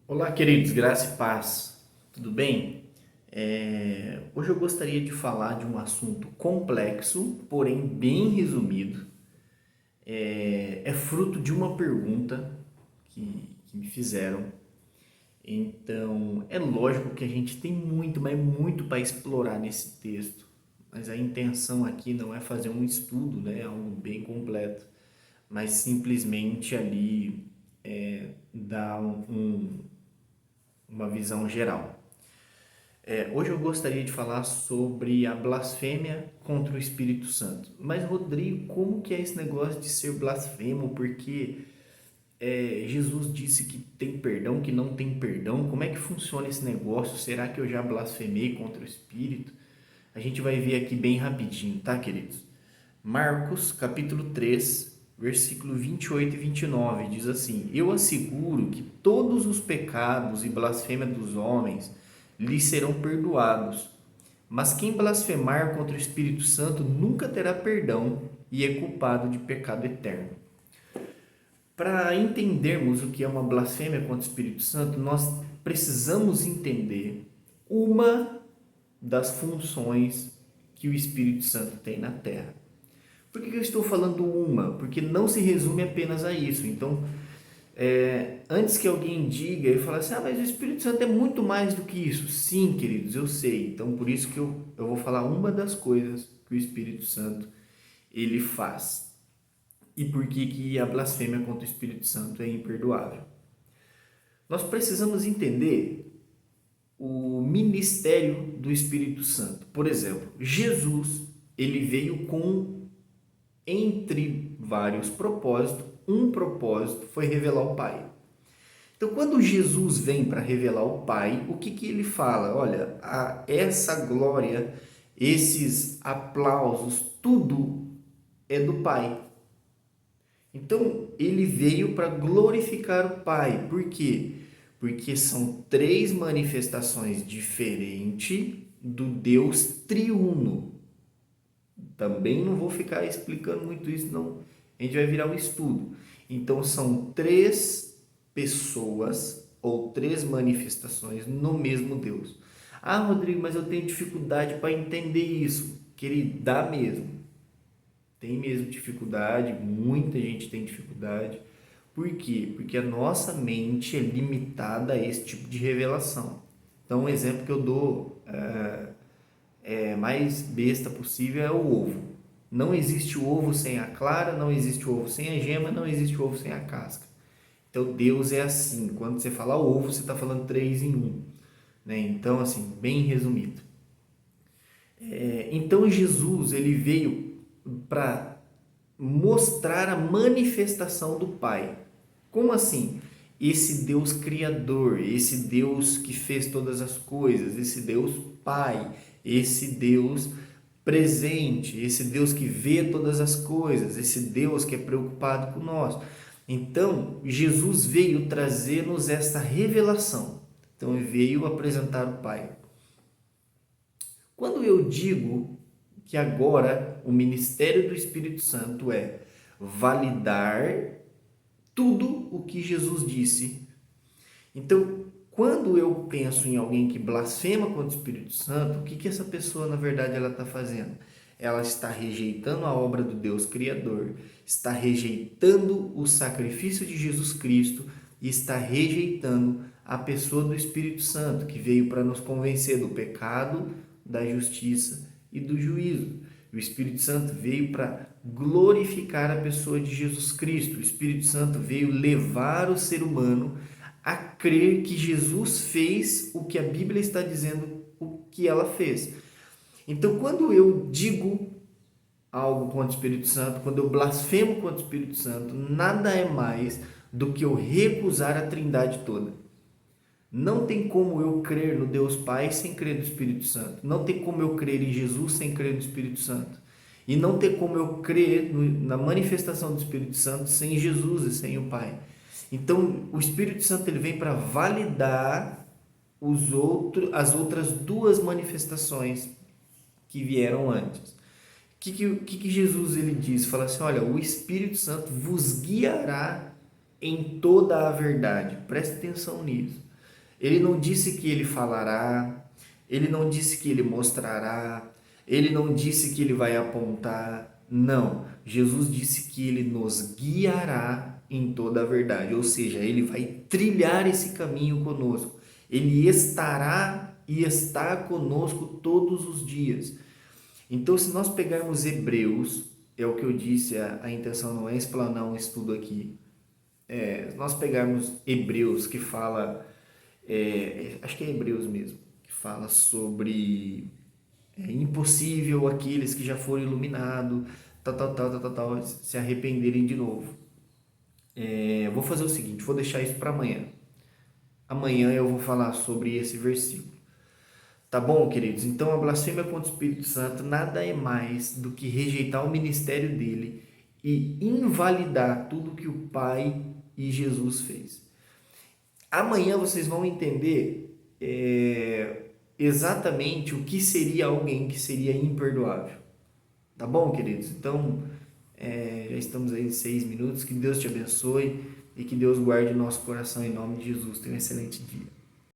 Olá, queridos, graça e paz, tudo bem? Hoje eu gostaria de falar de um assunto complexo, porém bem resumido. É fruto de uma pergunta que me fizeram. Então, é lógico que a gente tem muito, mas muito para explorar nesse texto. Mas a intenção aqui não é fazer um estudo, né, algo bem completo, mas simplesmente ali dar uma visão geral. Hoje eu gostaria de falar sobre a blasfêmia contra o Espírito Santo. Mas, Rodrigo, como que é esse negócio de ser blasfemo? Porque Jesus disse que tem perdão, que não tem perdão. Como é que funciona esse negócio? Será que eu já blasfemei contra o Espírito? A gente vai ver aqui bem rapidinho, tá, queridos? Marcos, capítulo 3, versículo 28 e 29, diz assim: Eu asseguro que todos os pecados e blasfêmia dos homens lhes serão perdoados, mas quem blasfemar contra o Espírito Santo nunca terá perdão e é culpado de pecado eterno. Para entendermos o que é uma blasfêmia contra o Espírito Santo, nós precisamos entender uma das funções que o Espírito Santo tem na Terra. Por que eu estou falando uma? Porque não se resume apenas a isso. Então, antes que alguém diga e fale assim, mas o Espírito Santo é muito mais do que isso. Sim, queridos, eu sei. Então, por isso que eu vou falar uma das coisas que o Espírito Santo ele faz. E por que a blasfêmia contra o Espírito Santo é imperdoável. Nós precisamos entender o ministério do Espírito Santo. Por exemplo, Jesus, ele veio com, entre vários propósitos, um propósito foi revelar o Pai. Então, quando Jesus vem para revelar o Pai, o que ele fala? Olha, essa glória, esses aplausos, tudo é do Pai. Então, ele veio para glorificar o Pai. Por quê? Porque são três manifestações diferentes do Deus triuno. Também não vou ficar explicando muito isso, não. A gente vai virar um estudo. Então, são três pessoas ou três manifestações no mesmo Deus. Ah, Rodrigo, mas eu tenho dificuldade para entender isso. Querido, dá mesmo. Tem mesmo dificuldade, muita gente tem dificuldade. Por quê? Porque a nossa mente é limitada a esse tipo de revelação. Então, um exemplo que eu dou mais besta possível é o ovo. Não existe ovo sem a clara, não existe ovo sem a gema, não existe ovo sem a casca. Então Deus é assim. Quando você fala ovo, você está falando três em um. Né? Então, assim, bem resumido. Então Jesus ele veio para mostrar a manifestação do Pai. Como assim? Esse Deus criador, esse Deus que fez todas as coisas, esse Deus Pai, esse Deus presente, esse Deus que vê todas as coisas, esse Deus que é preocupado com nós. Então, Jesus veio trazer-nos esta revelação. Então, ele veio apresentar o Pai. Quando eu digo que agora o ministério do Espírito Santo é validar tudo o que Jesus disse. Então, quando eu penso em alguém que blasfema contra o Espírito Santo, o que essa pessoa, na verdade, ela está fazendo? Ela está rejeitando a obra do Deus Criador, está rejeitando o sacrifício de Jesus Cristo e está rejeitando a pessoa do Espírito Santo, que veio para nos convencer do pecado, da justiça e do juízo. O Espírito Santo veio para glorificar a pessoa de Jesus Cristo. O Espírito Santo veio levar o ser humano a crer que Jesus fez o que a Bíblia está dizendo o que ela fez. Então, quando eu digo algo contra o Espírito Santo, quando eu blasfemo contra o Espírito Santo, nada é mais do que eu recusar a Trindade toda. Não tem como eu crer no Deus Pai sem crer no Espírito Santo. Não tem como eu crer em Jesus sem crer no Espírito Santo. E não tem como eu crer na manifestação do Espírito Santo sem Jesus e sem o Pai. Então, o Espírito Santo ele vem para validar as outras duas manifestações que vieram antes. O que Jesus ele diz? Fala assim, olha, o Espírito Santo vos guiará em toda a verdade. Preste atenção nisso. Ele não disse que ele falará, ele não disse que ele mostrará, ele não disse que ele vai apontar. Não, Jesus disse que ele nos guiará em toda a verdade, ou seja, ele vai trilhar esse caminho conosco. Ele estará e está conosco todos os dias. Então, se nós pegarmos Hebreus, é o que eu disse, a intenção não é explanar um estudo aqui. Se nós pegarmos Hebreus, que fala, acho que é Hebreus mesmo, que fala sobre impossível aqueles que já foram iluminados, tal, se arrependerem de novo. Vou fazer o seguinte, vou deixar isso para amanhã. Amanhã eu vou falar sobre esse versículo. Tá bom, queridos? Então, a blasfêmia contra o Espírito Santo nada é mais do que rejeitar o ministério dele e invalidar tudo que o Pai e Jesus fez. Amanhã vocês vão entender exatamente o que seria alguém que seria imperdoável. Tá bom, queridos? Então, já estamos aí em 6 minutos. Que Deus te abençoe e que Deus guarde o nosso coração em nome de Jesus. Tenha um excelente dia.